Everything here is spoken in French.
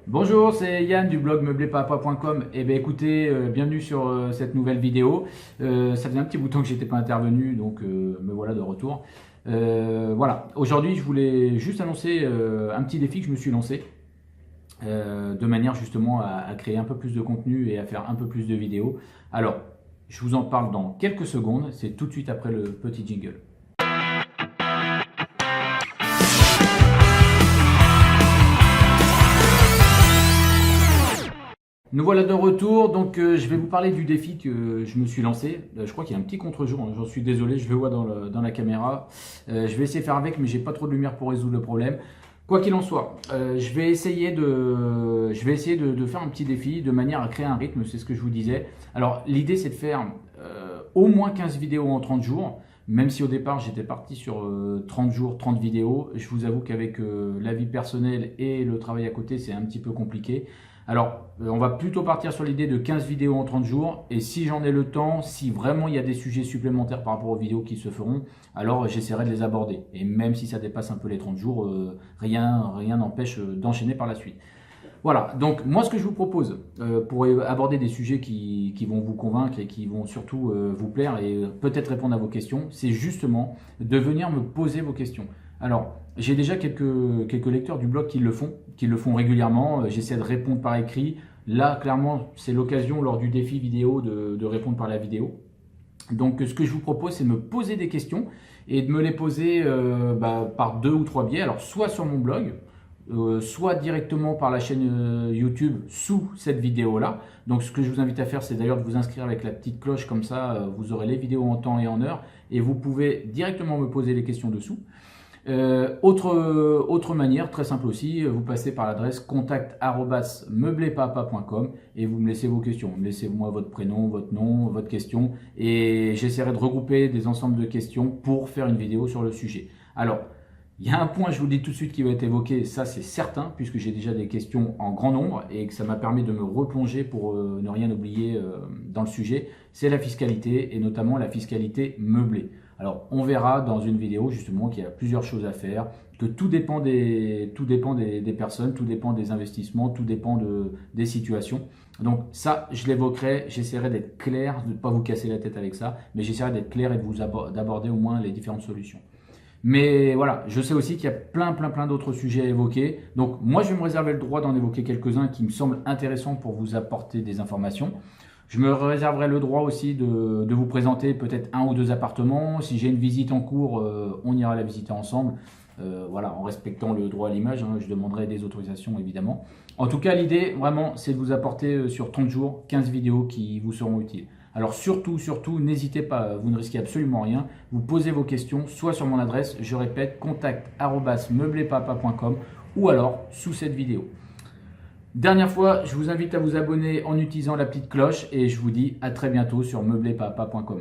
Bonjour, c'est Yann du blog meublepapa.com. Eh bien écoutez, bienvenue sur cette nouvelle vidéo. Ça faisait un petit bout de temps que j'étais pas intervenu, donc me voilà de retour. Voilà, aujourd'hui je voulais juste annoncer un petit défi que je me suis lancé, de manière justement à créer un peu plus de contenu et à faire un peu plus de vidéos. Alors, je vous en parle dans quelques secondes, c'est tout de suite après le petit jingle. Nous voilà de retour, donc je vais vous parler du défi que je me suis lancé. Je crois qu'il y a un petit contre-jour, hein, j'en suis désolé, je le vois dans la caméra. Je vais essayer de faire avec, mais j'ai pas trop de lumière pour résoudre le problème. Quoi qu'il en soit, je vais essayer de faire un petit défi de manière à créer un rythme, c'est ce que je vous disais. Alors l'idée c'est de faire au moins 15 vidéos en 30 jours. Même si au départ j'étais parti sur 30 jours, 30 vidéos, je vous avoue qu'avec la vie personnelle et le travail à côté, c'est un petit peu compliqué. Alors, on va plutôt partir sur l'idée de 15 vidéos en 30 jours. Et si j'en ai le temps, si vraiment il y a des sujets supplémentaires par rapport aux vidéos qui se feront, alors j'essaierai de les aborder. Et même si ça dépasse un peu les 30 jours, rien n'empêche d'enchaîner par la suite. Voilà, donc moi ce que je vous propose pour aborder des sujets qui vont vous convaincre et qui vont surtout vous plaire et peut-être répondre à vos questions, c'est justement de venir me poser vos questions. Alors, j'ai déjà quelques lecteurs du blog qui le font régulièrement. J'essaie de répondre par écrit. Là, clairement, c'est l'occasion lors du défi vidéo de répondre par la vidéo. Donc, ce que je vous propose, c'est de me poser des questions et de me les poser par deux ou trois biais. Alors, soit sur mon blog, soit directement par la chaîne YouTube sous cette vidéo-là. Donc, ce que je vous invite à faire, c'est d'ailleurs de vous inscrire avec la petite cloche. Comme ça, vous aurez les vidéos en temps et en heure et vous pouvez directement me poser les questions dessous. Autre manière, très simple aussi, vous passez par l'adresse contact@meublepapa.com et vous me laissez vos questions. Laissez-moi votre prénom, votre nom, votre question et j'essaierai de regrouper des ensembles de questions pour faire une vidéo sur le sujet. Alors, il y a un point, je vous le dis tout de suite, qui va être évoqué, ça c'est certain, puisque j'ai déjà des questions en grand nombre et que ça m'a permis de me replonger pour ne rien oublier dans le sujet, c'est la fiscalité et notamment la fiscalité meublée. Alors, on verra dans une vidéo justement qu'il y a plusieurs choses à faire, que tout dépend des personnes, tout dépend des investissements, tout dépend des situations. Donc ça, je l'évoquerai, j'essaierai d'être clair, de ne pas vous casser la tête avec ça, mais j'essaierai d'être clair et d'aborder au moins les différentes solutions. Mais voilà, je sais aussi qu'il y a plein d'autres sujets à évoquer. Donc moi, je vais me réserver le droit d'en évoquer quelques-uns qui me semblent intéressants pour vous apporter des informations. Je me réserverai le droit aussi de vous présenter peut-être un ou deux appartements. Si j'ai une visite en cours, on ira la visiter ensemble. Voilà, en respectant le droit à l'image, hein, je demanderai des autorisations évidemment. En tout cas, l'idée vraiment, c'est de vous apporter sur 30 jours 15 vidéos qui vous seront utiles. Alors surtout, n'hésitez pas, vous ne risquez absolument rien. Vous posez vos questions soit sur mon adresse, je répète, contact@meublepapa.com ou alors sous cette vidéo. Dernière fois, je vous invite à vous abonner en utilisant la petite cloche et je vous dis à très bientôt sur meublepapa.com.